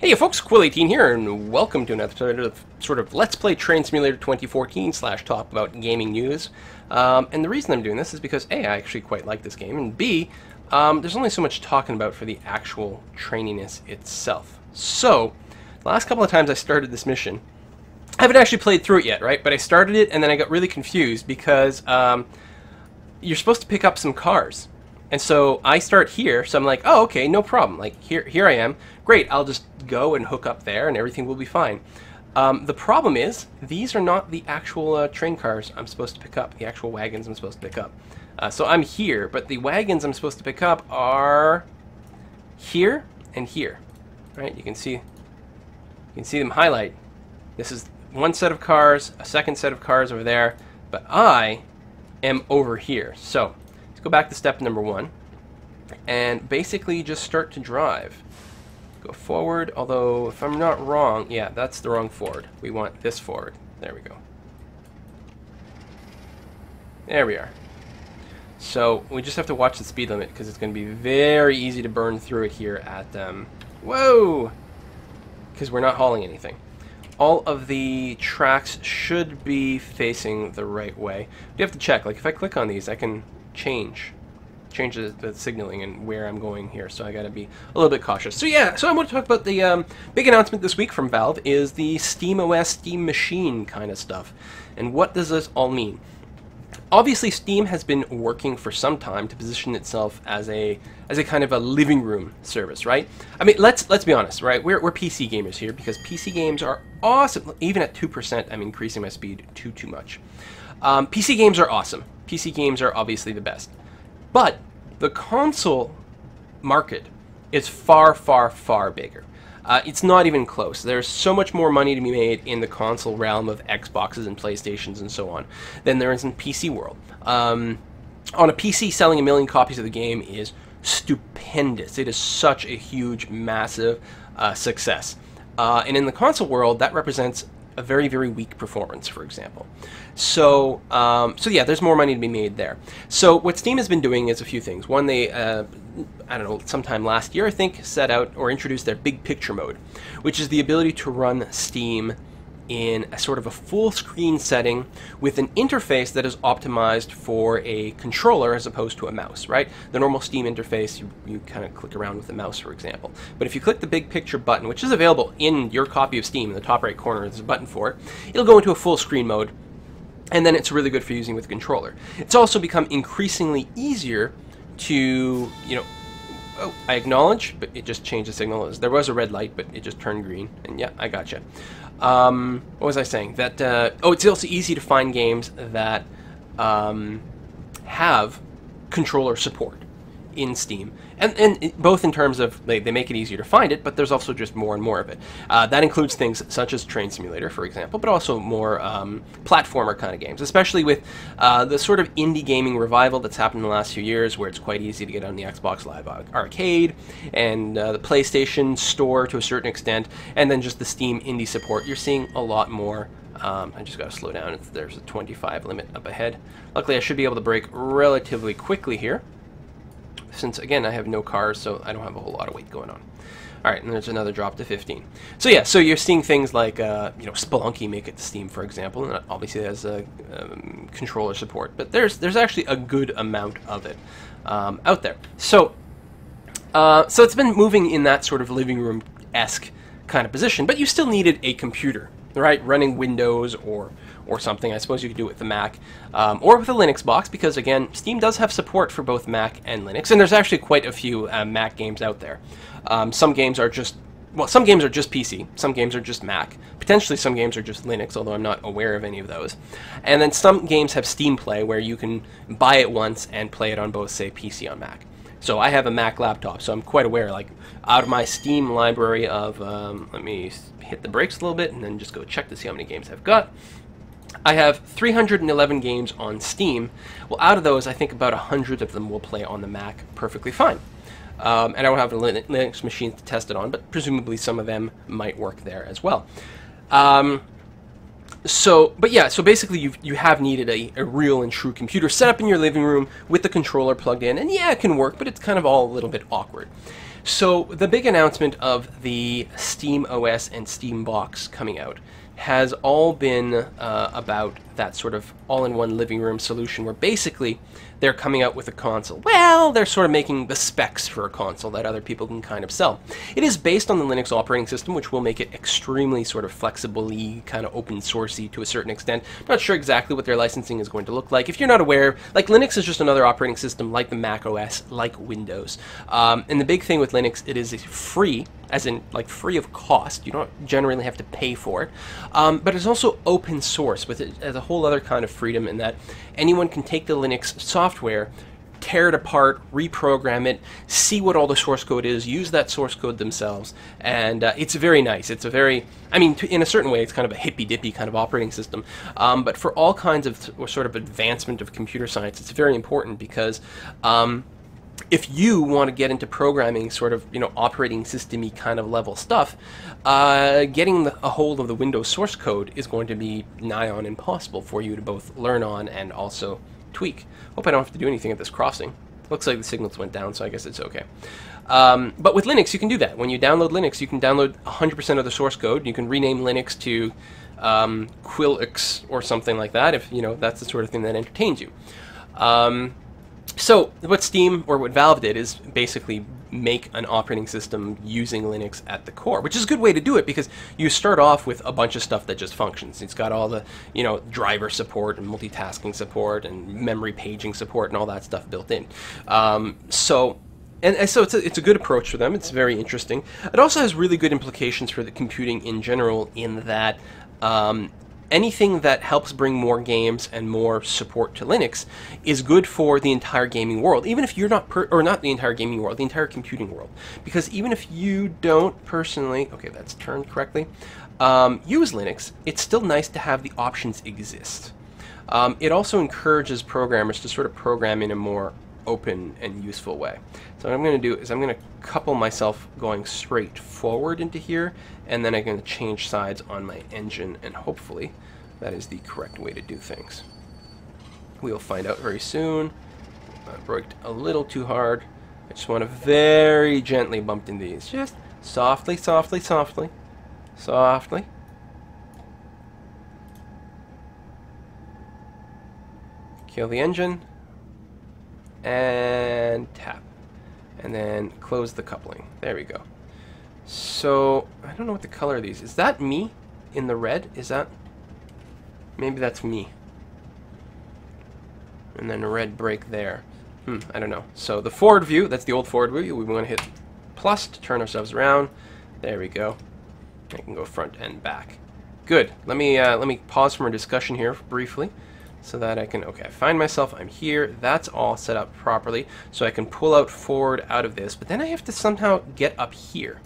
Hey folks, Quill18 here, and welcome to another sort of Let's Play Train Simulator 2014 / talk about gaming news. And the reason I'm doing this is because A, I actually quite like this game, and B, there's only so much talking about for the actual traininess itself. So, the last couple of times I started this mission, I haven't actually played through it yet, right? But I started it and then I got really confused because you're supposed to pick up some cars. And so I start here, so I'm like, oh, okay, no problem. Like, here I am. Great, I'll just go and hook up there and everything will be fine. The problem is, these are not the actual train cars I'm supposed to pick up, the actual wagons I'm supposed to pick up. So I'm here, but the wagons I'm supposed to pick up are here and here. Right? You can see them highlight. This is one set of cars, a second set of cars over there, but I am over here. So let's go back to step number 1 and basically just start to drive. Go forward, although if I'm not wrong, yeah, that's the wrong forward. We want this forward. There we go. There we are. So we just have to watch the speed limit because it's going to be very easy to burn through it here at whoa! Because we're not hauling anything. All of the tracks should be facing the right way. You have to check. Like if I click on these, I can change the signaling and where I'm going here, so I gotta be a little bit cautious. So yeah, so I want to talk about the big announcement this week from Valve is the SteamOS Steam Machine kind of stuff. And what does this all mean? Obviously, Steam has been working for some time to position itself as a kind of a living room service, right? I mean, let's be honest, right? We're PC gamers here because PC games are awesome. Even at 2%, I'm increasing my speed too much. PC games are awesome. PC games are obviously the best. But the console market is far bigger. It's not even close. There's so much more money to be made in the console realm of Xboxes and PlayStations and so on than there is in PC world. On a PC, selling 1 million copies of the game is stupendous. It is such a huge, massive success. And in the console world, that represents a very weak performance, for example. So, so yeah, there's more money to be made there. So what Steam has been doing is a few things. One, they, I don't know, sometime last year, I think, set out or introduced their big picture mode, which is the ability to run Steam in a sort of a full screen setting with an interface that is optimized for a controller as opposed to a mouse, right? The normal Steam interface, you kind of click around with the mouse, for example. But if you click the big picture button, which is available in your copy of Steam, in the top right corner, there's a button for it, it'll go into a full screen mode, and then it's really good for using with a controller. It's also become increasingly easier to, you know, oh, I acknowledge, but it just changed the signal. There was a red light, but it just turned green, and yeah, I gotcha. What was I saying? That oh, it's also easy to find games that have controller support in Steam, and both in terms of they make it easier to find it, but there's also just more and more of it. That includes things such as Train Simulator, for example, but also more platformer kind of games, especially with the sort of indie gaming revival that's happened in the last few years, where it's quite easy to get on the Xbox Live Arcade and the PlayStation Store to a certain extent, and then just the Steam indie support. You're seeing a lot more. I just got to slow down. There's a 25 limit up ahead. Luckily, I should be able to brake relatively quickly here, since, again, I have no cars, so I don't have a whole lot of weight going on. Alright, and there's another drop to 15. So yeah, so you're seeing things like, you know, Spelunky make it to Steam, for example, and obviously it has controller support, but there's actually a good amount of it out there. So, so it's been moving in that sort of living room-esque kind of position, but you still needed a computer, right, running Windows or something. I suppose you could do it with the Mac, or with a Linux box, because again, Steam does have support for both Mac and Linux, and there's actually quite a few Mac games out there. Some games are just, well, some games are just PC, some games are just Mac, potentially some games are just Linux, although I'm not aware of any of those. And then some games have Steam Play, where you can buy it once and play it on both, say, PC and Mac. So I have a Mac laptop, so I'm quite aware, like, out of my Steam library of, let me hit the brakes a little bit and then just go check to see how many games I've got. I have 311 games on Steam. Well, out of those, I think about 100 of them will play on the Mac perfectly fine. And I don't have a Linux machine to test it on, but presumably some of them might work there as well. But yeah, so basically you have needed a real and true computer set up in your living room with the controller plugged in, and yeah, it can work, but it's kind of all a little bit awkward. So the big announcement of the SteamOS and Steambox coming out has all been about that sort of all-in-one living room solution where basically they're coming out with a console. Well, they're sort of making the specs for a console that other people can kind of sell. It is based on the Linux operating system, which will make it extremely sort of flexibly, kind of open sourcey to a certain extent. I'm not sure exactly what their licensing is going to look like. If you're not aware, like Linux is just another operating system like the Mac OS, like Windows. And the big thing with Linux, it is free, as in like free of cost. You don't generally have to pay for it. But it's also open source, with it as a whole other kind of freedom in that anyone can take the Linux software, tear it apart, reprogram it, see what all the source code is, use that source code themselves, and it's very nice. It's a very, I mean, in a certain way, it's kind of a hippy-dippy kind of operating system, but for all kinds of sort of advancement of computer science, it's very important because if you want to get into programming sort of, you know, operating system-y kind of level stuff, getting a hold of the Windows source code is going to be nigh on impossible for you to both learn on and also tweak. Hope I don't have to do anything at this crossing. Looks like the signals went down, so I guess it's okay. But with Linux, you can do that. When you download Linux, you can download 100% of the source code. You can rename Linux to Quilix or something like that, if, you know, that's the sort of thing that entertains you. So what Steam, or what Valve did, is basically make an operating system using Linux at the core, which is a good way to do it because you start off with a bunch of stuff that just functions. It's got all the, you know, driver support and multitasking support and memory paging support and all that stuff built in. So it's a good approach for them. It's very interesting. It also has really good implications for the computing in general in that anything that helps bring more games and more support to Linux is good for the entire gaming world, even if you're not, or not the entire gaming world, the entire computing world. Because even if you don't personally, okay, that's turned correctly, use Linux, it's still nice to have the options exist. It also encourages programmers to sort of program in a more open and useful way. So what I'm going to do is I'm going to couple myself going straight forward into here, and then I'm going to change sides on my engine, and hopefully that is the correct way to do things. We'll find out very soon. I braked a little too hard. I just want to very gently bump into these. Just softly, softly, softly, softly. Kill the engine. And tap. And then close the coupling. There we go. So, I don't know what the color of these is. That me in the red? Is that... Maybe that's me. And then a red brake there. I don't know. So the forward view, that's the old forward view. We want to hit plus to turn ourselves around. There we go. I can go front and back. Good. Let me pause from our discussion here briefly, so that I can, okay, I find myself, I'm here, that's all set up properly, so I can pull out forward out of this, but then I have to somehow get up here.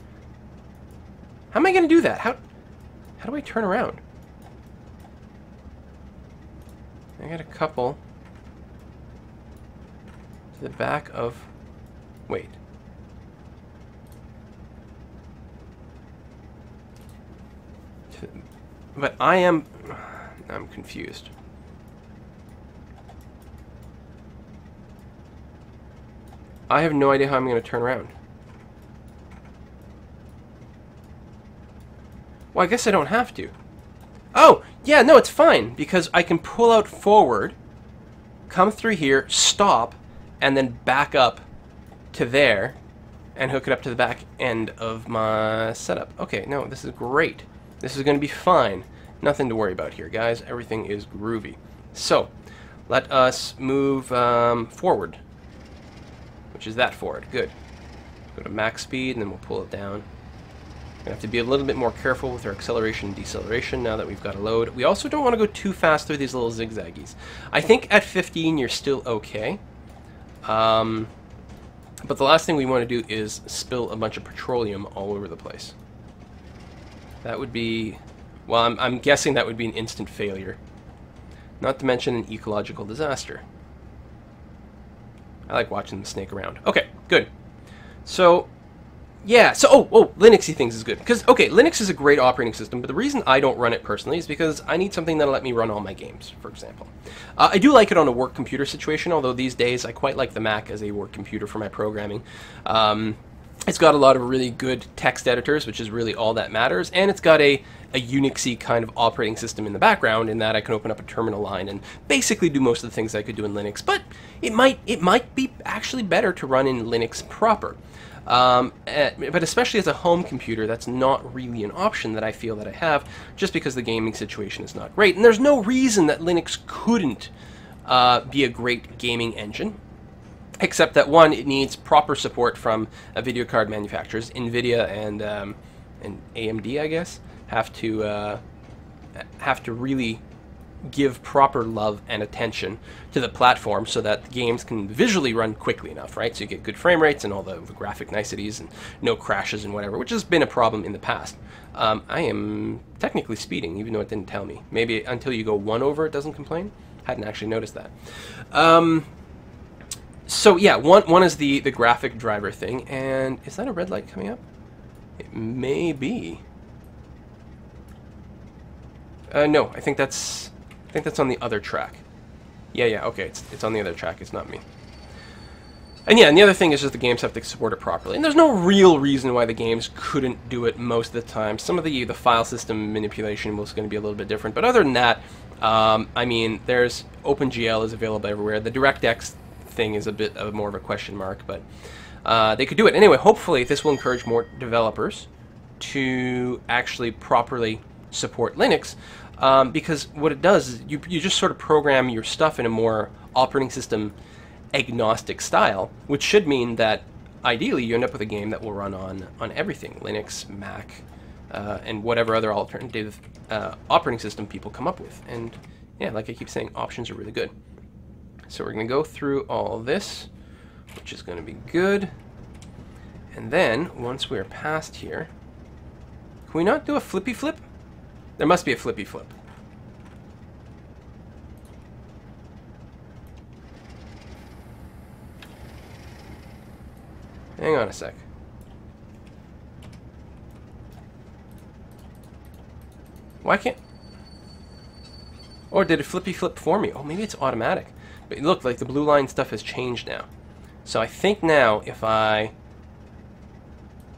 How am I going to do that? How do I turn around? I got a couple to the back of, wait. But I'm confused. I have no idea how I'm going to turn around. Well, I guess I don't have to. Oh, yeah, no, it's fine, because I can pull out forward, come through here, stop, and then back up to there, and hook it up to the back end of my setup. Okay, no, this is great. This is going to be fine. Nothing to worry about here, guys. Everything is groovy. So, let us move forward. Which is that forward. Good. Go to max speed, and then we'll pull it down. Gonna have to be a little bit more careful with our acceleration and deceleration now that we've got a load. We also don't want to go too fast through these little zigzaggies. I think at 15 you're still okay. But the last thing we want to do is spill a bunch of petroleum all over the place. That would be... Well, I'm guessing that would be an instant failure. Not to mention an ecological disaster. I like watching them snake around. Okay, good. So, yeah. So, oh, Linuxy things is good. Because, okay, Linux is a great operating system, but the reason I don't run it personally is because I need something that'll let me run all my games, for example. I do like it on a work computer situation, although these days I quite like the Mac as a work computer for my programming. It's got a lot of really good text editors, which is really all that matters, and it's got a Unixy kind of operating system in the background, in that I can open up a terminal line and basically do most of the things I could do in Linux. But it might be actually better to run in Linux proper. But especially as a home computer, that's not really an option that I feel that I have, just because the gaming situation is not great. And there's no reason that Linux couldn't be a great gaming engine. Except that, one, it needs proper support from video card manufacturers. NVIDIA and AMD, I guess, have to really give proper love and attention to the platform so that the games can visually run quickly enough, right? So you get good frame rates and all the graphic niceties and no crashes and whatever, which has been a problem in the past. I am technically speeding, even though it didn't tell me. Maybe until you go 1 over, it doesn't complain? Hadn't actually noticed that. So yeah, one is the graphic driver thing, and is that a red light coming up? It may be. No, I think that's on the other track. Yeah, okay, it's on the other track. It's not me. And yeah, and the other thing is just the games have to support it properly, and there's no real reason why the games couldn't do it most of the time. Some of the file system manipulation was going to be a little bit different, but other than that, I mean, there's OpenGL is available everywhere. The DirectX thing is a bit of more of a question mark, but they could do it. Anyway, hopefully this will encourage more developers to actually properly support Linux, because what it does is you just sort of program your stuff in a more operating system agnostic style, which should mean that ideally you end up with a game that will run on everything, Linux, Mac, and whatever other alternative operating system people come up with. And yeah, like I keep saying, options are really good. So we're going to go through all this, which is going to be good. And then, once we're past here, can we not do a flippy flip? There must be a flippy flip. Hang on a sec. Why can't... Or did it flippy flip for me? Oh, maybe it's automatic. But look, like the blue line stuff has changed now. So I think now if I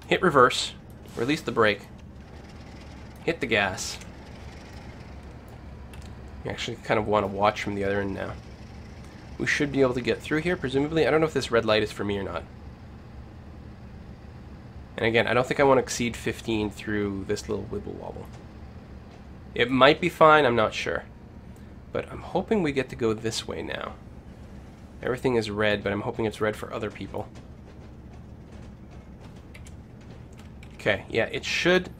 hit reverse, release the brake, hit the gas. You actually kind of want to watch from the other end now. We should be able to get through here, presumably. I don't know if this red light is for me or not. And again, I don't think I want to exceed 15 through this little wibble wobble. It might be fine, I'm not sure. But I'm hoping we get to go this way now. Everything is red, but I'm hoping it's red for other people. Okay, yeah, it should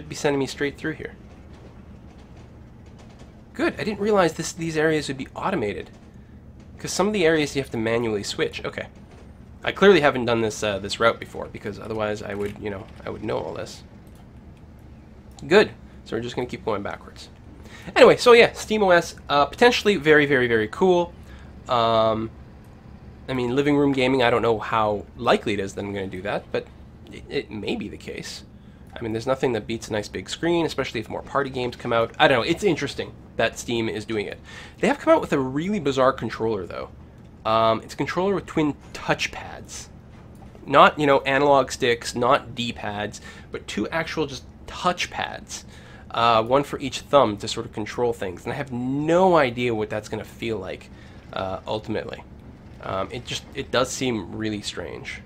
be sending me straight through here. Good, I didn't realize these areas would be automated. Because some of the areas you have to manually switch. Okay. I clearly haven't done this this route before, because otherwise I would, I would know all this. Good. So we're just going to keep going backwards. Anyway, so yeah, SteamOS, potentially very, very, very cool. I mean, living room gaming, I don't know how likely it is that I'm going to do that, but it may be the case. I mean, there's nothing that beats a nice big screen, especially if more party games come out. I don't know, it's interesting that Steam is doing it. They have come out with a really bizarre controller, though. It's a controller with twin touchpads. Not, analog sticks, not D-pads, but two actual just touchpads. One for each thumb to sort of control things. And I have no idea what that's going to feel like, ultimately. It does seem really strange.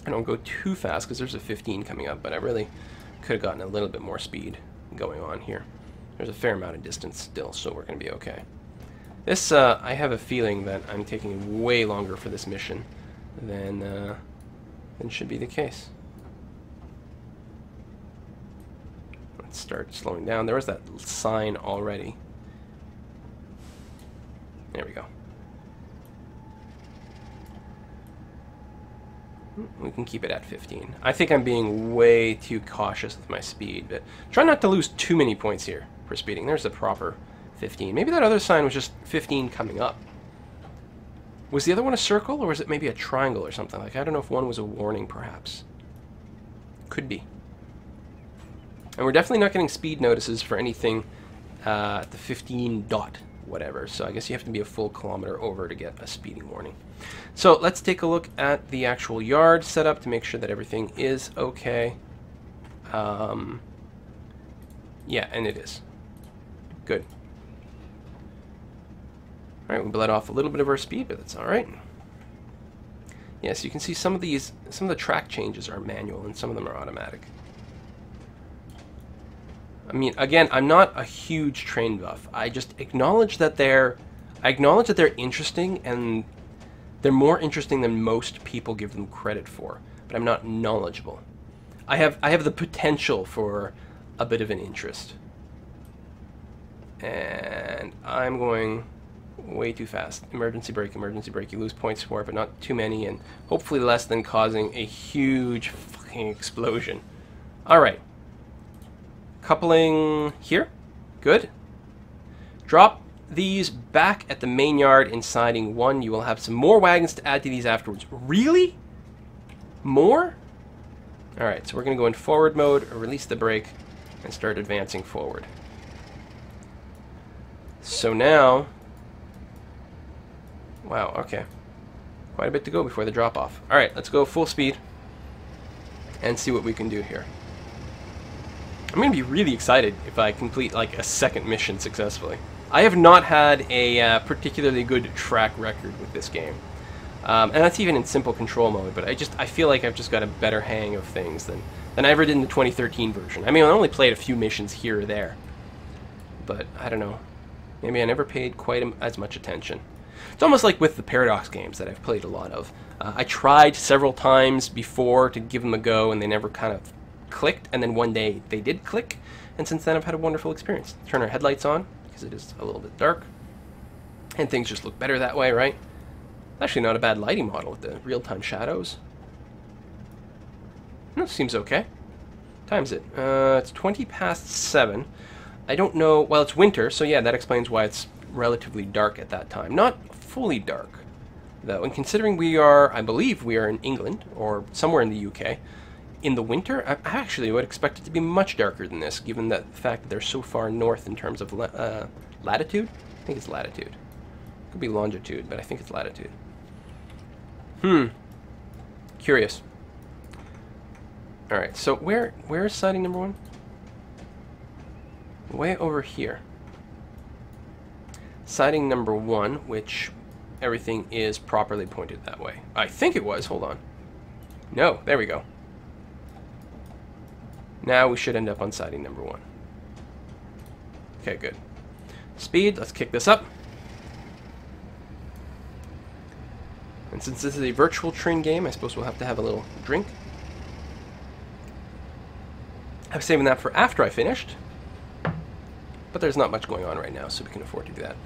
I don't go too fast because there's a 15 coming up, but I really could have gotten a little bit more speed going on here. There's a fair amount of distance still, so we're going to be okay. This, I have a feeling that I'm taking way longer for this mission than should be the case. Let's start slowing down. There was that sign already. There we go. We can keep it at 15. I think I'm being way too cautious with my speed, but try not to lose too many points here for speeding. There's a proper 15. Maybe that other sign was just 15 coming up. Was the other one a circle, or was it maybe a triangle or something? Like, I don't know if one was a warning, perhaps. Could be. And we're definitely not getting speed notices for anything at the 15.1 whatever. So I guess you have to be a full kilometer over to get a speeding warning. So let's take a look at the actual yard setup to make sure that everything is okay. Yeah, and it is. Good. Alright, we let off a little bit of our speed, but that's alright. Yes, you can see some of the track changes are manual and some of them are automatic. I mean, again, I'm not a huge train buff. I just acknowledge that they're interesting, and they're more interesting than most people give them credit for. But I'm not knowledgeable. I have the potential for a bit of an interest. And I'm going way too fast. Emergency brake, emergency brake. You lose points for it, but not too many, and hopefully less than causing a huge fucking explosion. Alright. Coupling here. Good. Drop these back at the main yard in siding 1. You will have some more wagons to add to these afterwards. Really? More? Alright, so we're going to go in forward mode, release the brake, and start advancing forward. So now... Wow, okay. Quite a bit to go before the drop-off. Alright, let's go full speed and see what we can do here. I'm going to be really excited if I complete like a second mission successfully. I have not had a particularly good track record with this game. And that's even in simple control mode, but I feel like I've just got a better hang of things than I ever did in the 2013 version. I mean, I only played a few missions here or there. But, I don't know. Maybe I never paid quite as much attention. It's almost like with the Paradox games that I've played a lot of. I tried several times before to give them a go, and they never kind of clicked, and then one day they did click, and since then I've had a wonderful experience. Turn our headlights on, because it is a little bit dark, and things just look better that way, right? Actually not a bad lighting model with the real-time shadows. No, seems okay. What time is it? It's 20 past 7. I don't know, well, it's winter, so yeah, that explains why it's relatively dark at that time. Not fully dark, though, and considering we are, I believe we are in England, or somewhere in the UK, in the winter, I actually would expect it to be much darker than this, given the fact that they're so far north in terms of latitude. I think it's latitude. Could be longitude, but I think it's latitude. Curious. Alright, so where is siding number 1? Way over here. Siding number 1, which everything is properly pointed that way. I think it was, hold on. No, there we go. Now we should end up on siding number 1. Okay, good. Speed, let's kick this up. And since this is a virtual train game, I suppose we'll have to have a little drink. I was saving that for after I finished. But there's not much going on right now, so we can afford to do that.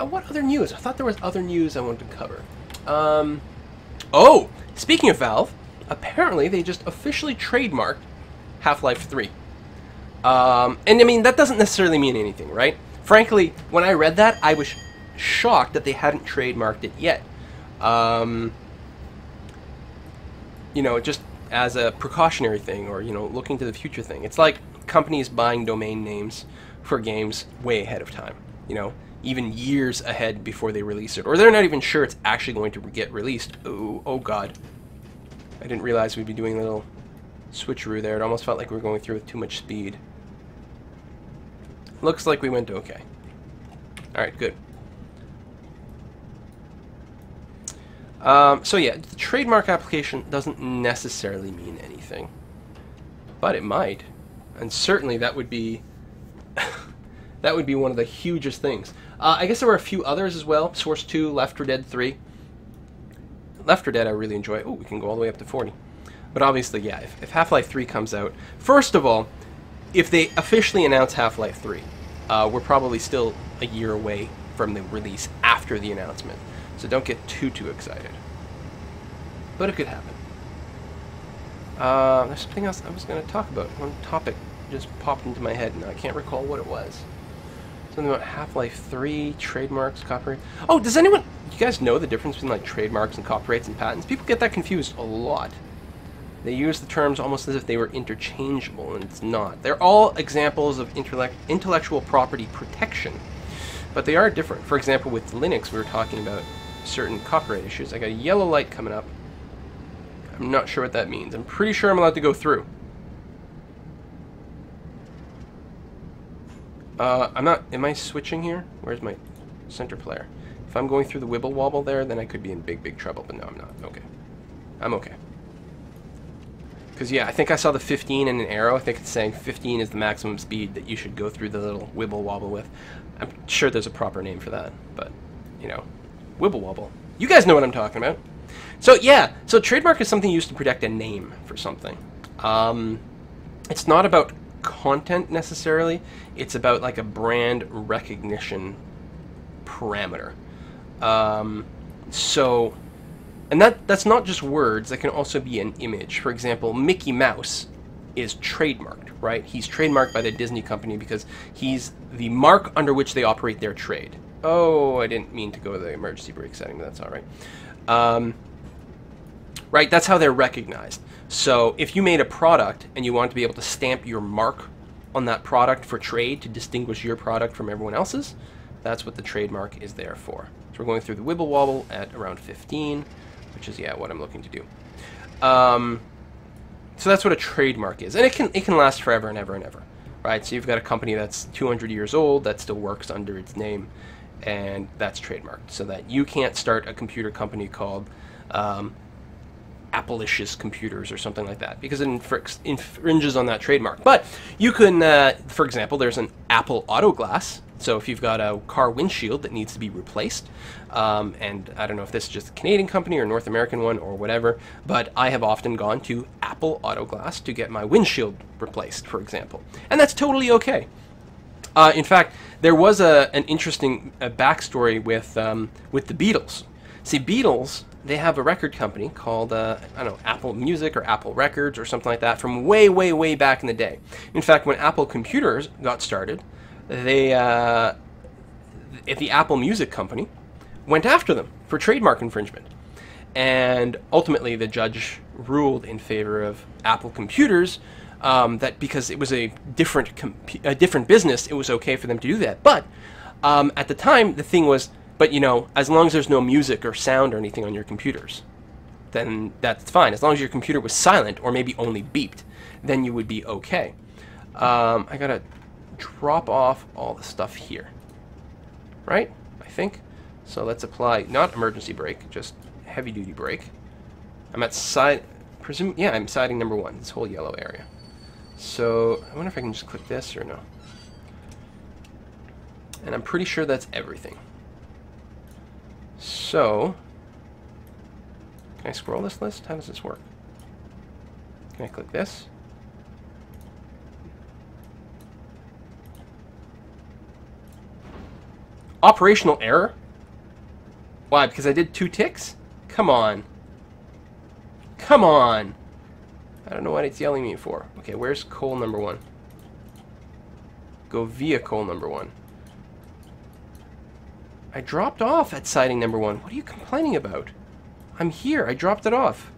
What other news? I thought there was other news I wanted to cover. Oh! Speaking of Valve, apparently they just officially trademarked Half Life 3. And I mean, that doesn't necessarily mean anything, right? Frankly, when I read that, I was shocked that they hadn't trademarked it yet. You know, just as a precautionary thing, or, you know, looking to the future thing. It's like companies buying domain names for games way ahead of time, you know, even years ahead before they release it. Or they're not even sure it's actually going to get released. Oh god. I didn't realize we'd be doing a little switcheroo there. It almost felt like we were going through with too much speed. Looks like we went okay. Alright, good. So yeah, the trademark application doesn't necessarily mean anything. But it might. And certainly that would be... that would be one of the hugest things. I guess there were a few others as well. Source 2, Left 4 Dead 3. Left 4 Dead I really enjoy. Oh, we can go all the way up to 40. But obviously, yeah, if Half-Life 3 comes out... First of all, if they officially announce Half-Life 3, we're probably still a year away from the release after the announcement. So don't get too excited. But it could happen. There's something else I was going to talk about. One topic just popped into my head, and I can't recall what it was. Something about Half-Life 3, trademarks, copyright. Oh, does anyone... You guys know the difference between, like, trademarks and copyrights and patents? People get that confused a lot. They use the terms almost as if they were interchangeable, and it's not. They're all examples of intellectual property protection. But they are different. For example, with Linux, we were talking about certain copyright issues. I got a yellow light coming up. I'm not sure what that means. I'm pretty sure I'm allowed to go through. I'm not... Am I switching here? Where's my center player? If I'm going through the wibble wobble there, then I could be in big, big trouble. But no, I'm not. Okay. I'm okay. Because, yeah, I think I saw the 15 in an arrow. I think it's saying 15 is the maximum speed that you should go through the little wibble wobble with. I'm sure there's a proper name for that. But, you know, wibble wobble. You guys know what I'm talking about. So, yeah. So, trademark is something used to protect a name for something. It's not about content necessarily. It's about, like, a brand recognition parameter. So... And that's not just words, that can also be an image. For example, Mickey Mouse is trademarked, right? He's trademarked by the Disney company because he's the mark under which they operate their trade. Oh, I didn't mean to go to the emergency brake setting, but that's all right. Right, that's how they're recognized. So if you made a product and you want to be able to stamp your mark on that product for trade to distinguish your product from everyone else's, that's what the trademark is there for. So we're going through the wibble wobble at around 15. Which is, yeah, what I'm looking to do. So that's what a trademark is. And it can last forever and ever and ever, right? So you've got a company that's 200 years old that still works under its name, and that's trademarked. So that you can't start a computer company called Applicious Computers or something like that, because it infringes on that trademark. But you can, for example, there's an Apple Auto Glass. So if you've got a car windshield that needs to be replaced, and I don't know if this is just a Canadian company or North American one or whatever, but I have often gone to Apple Auto Glass to get my windshield replaced, for example. And that's totally okay. In fact, there was an interesting backstory with the Beatles. See, Beatles, they have a record company called, I don't know, Apple Music or Apple Records or something like that from way, way, way back in the day. In fact, when Apple computers got started, the Apple Music company went after them for trademark infringement. And ultimately, the judge ruled in favor of Apple computers that because it was a different business, it was okay for them to do that. But at the time, the thing was, but you know, as long as there's no music or sound or anything on your computers, then that's fine. As long as your computer was silent or maybe only beeped, then you would be okay. I gotta drop off all the stuff here, right? I think. So let's apply not emergency brake, just heavy duty brake. I'm at I'm siding number 1, this whole yellow area. So I wonder if I can just click this or no. And I'm pretty sure that's everything. So can I scroll this list? How does this work? Can I click this? Operational error? Why? Because I did 2 ticks? Come on. Come on. I don't know what it's yelling at me for. Okay, where's coal number 1? Go via coal number 1. I dropped off at siding number 1. What are you complaining about? I'm here. I dropped it off.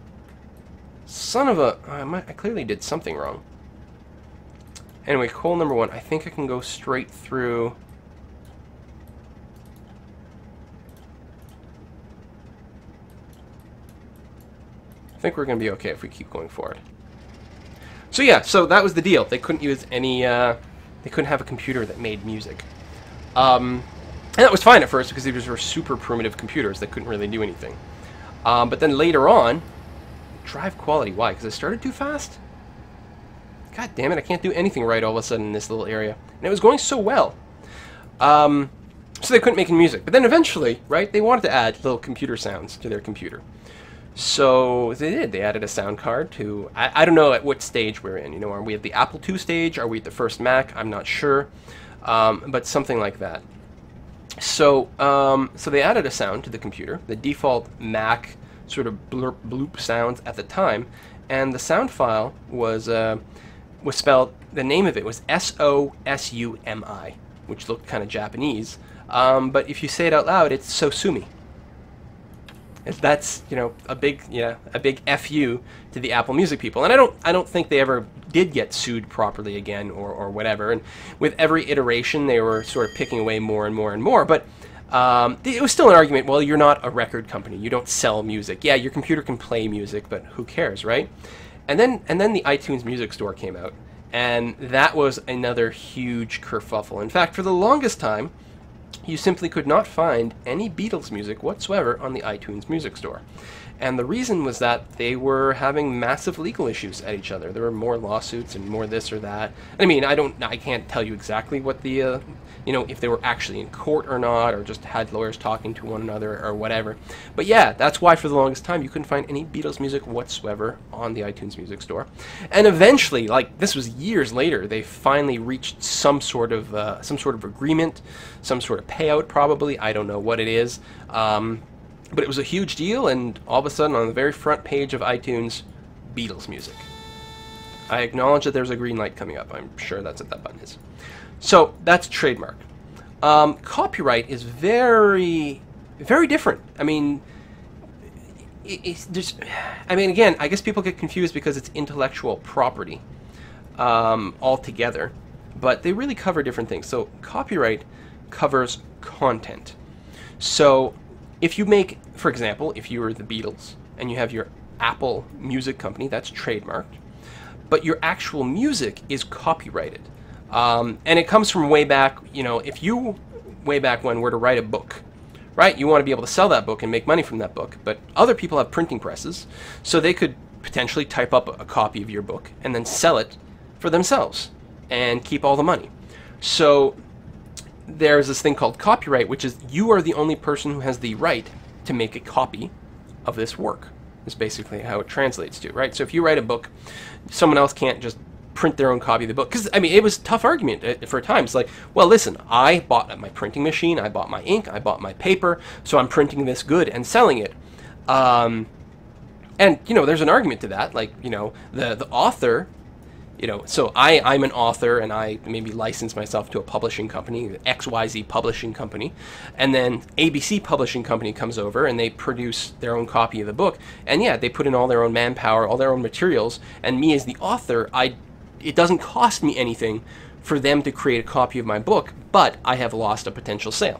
Son of a... I clearly did something wrong. Anyway, coal number 1. I think I can go straight through... I think we're going to be okay if we keep going forward. So yeah, so that was the deal. They couldn't use any, they couldn't have a computer that made music. And that was fine at first because these were super primitive computers that couldn't really do anything. But then later on, drive quality. Why? Because I started too fast? God damn it, I can't do anything right all of a sudden in this little area. And it was going so well. So they couldn't make any music. But then eventually, right, they wanted to add little computer sounds to their computer. So they did. They added a sound card to... I don't know at what stage we're in. You know, are we at the Apple II stage? Are we at the first Mac? I'm not sure. But something like that. So so they added a sound to the computer. The default Mac sort of blurp bloop sounds at the time. And the sound file was spelled... The name of it was S-O-S-U-M-I, which looked kind of Japanese. But if you say it out loud, it's Sosumi. That's, you know, a big FU to the Apple Music people. And I don't think they ever did get sued properly again or whatever. And with every iteration, they were sort of picking away more and more and more. But it was still an argument. Well, you're not a record company. You don't sell music. Yeah, your computer can play music, but who cares, right? And then the iTunes Music Store came out, and that was another huge kerfuffle. In fact, for the longest time, you simply could not find any Beatles music whatsoever on the iTunes Music Store. And the reason was that they were having massive legal issues at each other. There were more lawsuits and more this or that. I mean, I can't tell you exactly what the, if they were actually in court or not, or just had lawyers talking to one another or whatever. But yeah, that's why for the longest time you couldn't find any Beatles music whatsoever on the iTunes Music Store. And eventually, like this was years later, they finally reached some sort of agreement, some sort of payout probably. I don't know what it is. But it was a huge deal, and all of a sudden, on the very front page of iTunes, Beatles music. I acknowledge that there's a green light coming up. I'm sure that's what that button is. So that's trademark. Copyright is very, very different. I mean, again, I guess people get confused because it's intellectual property altogether, but they really cover different things. So copyright covers content. So if you make, for example, if you were the Beatles and you have your Apple Music company, that's trademarked, but your actual music is copyrighted. And it comes from way back, if you, way back when, were to write a book, right? You want to be able to sell that book and make money from that book, but other people have printing presses, so they could potentially type up a copy of your book and then sell it for themselves and keep all the money. So there's this thing called copyright, which is you are the only person who has the right to make a copy of this work. Is basically how it translates to, right? So if you write a book, someone else can't just print their own copy of the book. Because, I mean, it was a tough argument for a time. It's like, well, listen, I bought my printing machine, I bought my ink, I bought my paper, so I'm printing this good and selling it. And, there's an argument to that. Like, the author, so I'm an author and I maybe license myself to a publishing company, XYZ publishing company, and then ABC publishing company comes over and they produce their own copy of the book, and yeah, they put in all their own manpower, all their own materials, and me as the author, it doesn't cost me anything for them to create a copy of my book, but I have lost a potential sale.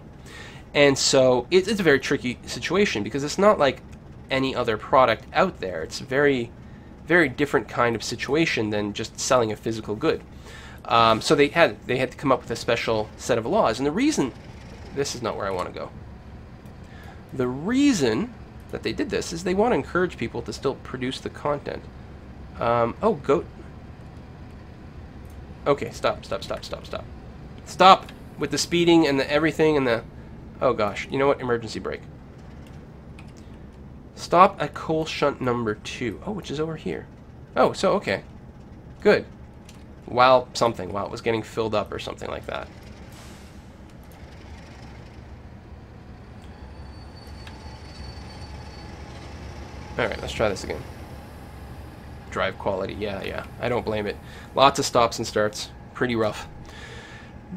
And so it's a very tricky situation because it's not like any other product out there. It's very different kind of situation than just selling a physical good. So they had to come up with a special set of laws. And the reason, this is not where I want to go. The reason that they did this is they want to encourage people to still produce the content. Okay, stop. Stop with the speeding and the everything and the, oh gosh, you know what, emergency brake. Stop at coal shunt number 2. Oh, which is over here. Oh, so, okay. Good. While it was getting filled up or something like that. Alright, let's try this again. Drive quality, yeah. I don't blame it. Lots of stops and starts. Pretty rough.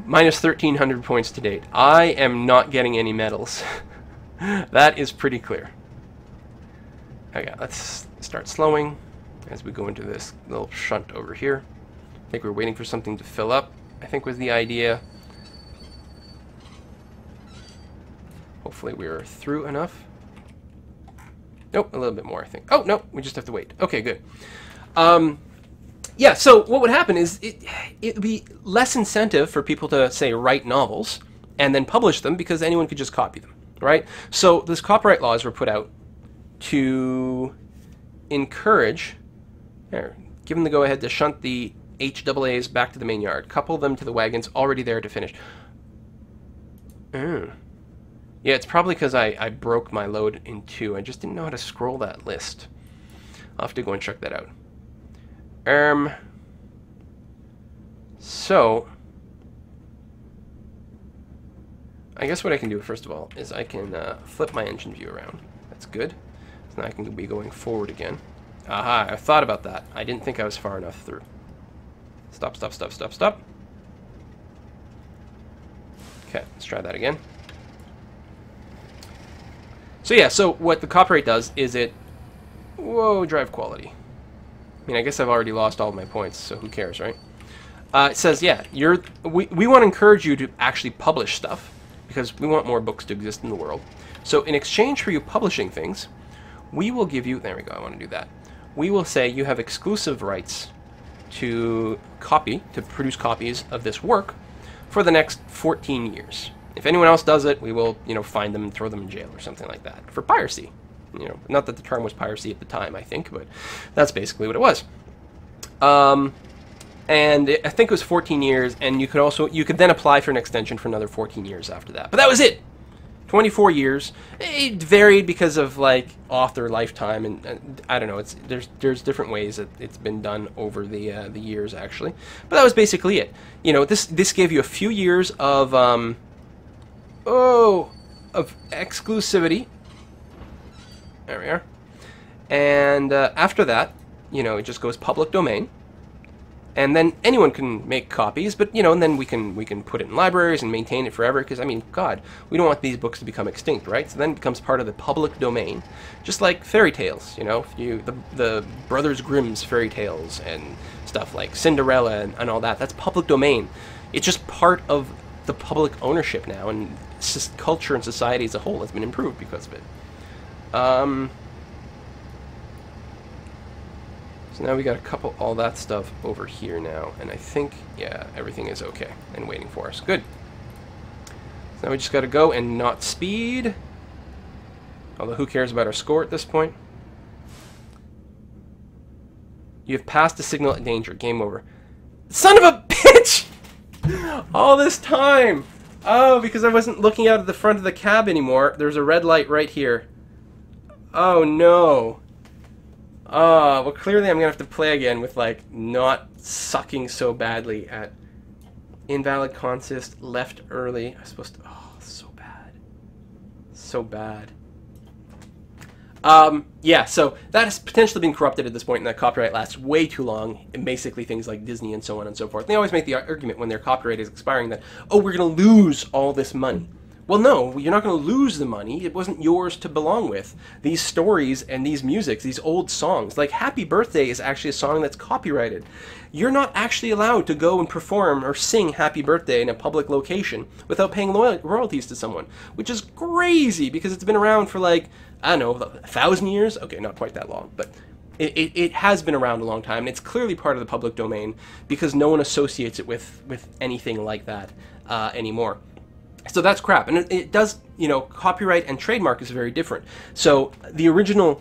Minus 1,300 points to date. I am not getting any medals. That is pretty clear. Okay, let's start slowing as we go into this little shunt over here. I think we're waiting for something to fill up, I think was the idea. Hopefully we're through enough. Nope, a little bit more, I think. Oh, no, we just have to wait. Okay, good. Yeah, so what would happen is it would be less incentive for people to, say, write novels and then publish them because anyone could just copy them, right? So these copyright laws were put out to encourage, give them the go-ahead to shunt the HAAs back to the main yard, couple them to the wagons already there to finish. Yeah, it's probably because I broke my load in 2. I just didn't know how to scroll that list. I'll have to go and check that out. So I guess what I can do first of all is I can flip my engine view around. That's good. So now I can be going forward again. Aha, I thought about that. I didn't think I was far enough through. Stop. Okay, let's try that again. So yeah, so what the copyright does is it... Whoa, drive quality. I mean, I guess I've already lost all of my points, so who cares, right? It says, yeah, we want to encourage you to actually publish stuff, because we want more books to exist in the world. So in exchange for you publishing things, we will give you... There we go, I want to do that. We will say you have exclusive rights to produce copies of this work for the next 14 years. If anyone else does it, we will, you know, find them and throw them in jail or something like that for piracy. You know, not that the term was piracy at the time, I think, but that's basically what it was. And I think it was 14 years, and you could then apply for an extension for another 14 years after that. But that was it. 24 years. It varied because of like author lifetime, and I don't know. There's different ways that it's been done over the years actually. But that was basically it. You know, this gave you a few years of exclusivity. There we are. And after that, you know, it just goes public domain. And then anyone can make copies, but, you know, and then we can put it in libraries and maintain it forever, because, I mean, God, we don't want these books to become extinct, right? So then it becomes part of the public domain, just like fairy tales, you know, the Brothers Grimm's fairy tales and stuff like Cinderella and all that. That's public domain. It's just part of the public ownership now, and culture and society as a whole has been improved because of it. So now we got all that stuff over here now, and I think, yeah, everything is okay and waiting for us. Good. So now we just got to go and not speed. Although who cares about our score at this point? You have passed the signal at danger. Game over. Son of a bitch! All this time! Oh, because I wasn't looking out at the front of the cab anymore. There's a red light right here. Oh no. Well, clearly I'm gonna have to play again with, like, not sucking so badly at invalid consist, left early. I'm supposed to... Oh, so bad. So bad. Yeah, so that has potentially been corrupted at this point, and that copyright lasts way too long, and basically things like Disney and so on and so forth. They always make the argument when their copyright is expiring that, oh, we're gonna lose all this money. Well, no, you're not going to lose the money. It wasn't yours to belong with. These stories and these musics, these old songs, like Happy Birthday is actually a song that's copyrighted. You're not actually allowed to go and perform or sing Happy Birthday in a public location without paying royalties to someone, which is crazy because it's been around for, like, I don't know, 1,000 years? Okay, not quite that long, but it has been around a long time, and it's clearly part of the public domain because no one associates it with anything like that anymore. So that's crap, and it does, you know, copyright and trademark is very different. So the original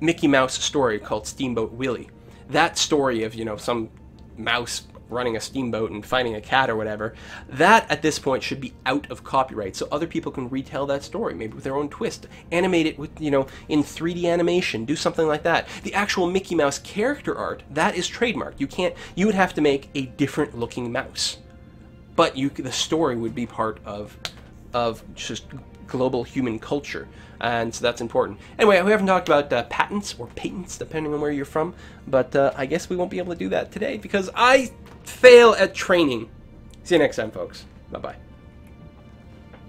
Mickey Mouse story called Steamboat Willie, that story of, you know, some mouse running a steamboat and finding a cat or whatever, that at this point should be out of copyright, so other people can retell that story, maybe with their own twist, animate it with, you know, in 3D animation, do something like that. The actual Mickey Mouse character art, that is trademarked. You would have to make a different looking mouse. But the story would be part of just global human culture, and so that's important. Anyway, we haven't talked about patents or patents, depending on where you're from, but I guess we won't be able to do that today because I fail at training. See you next time, folks. Bye-bye.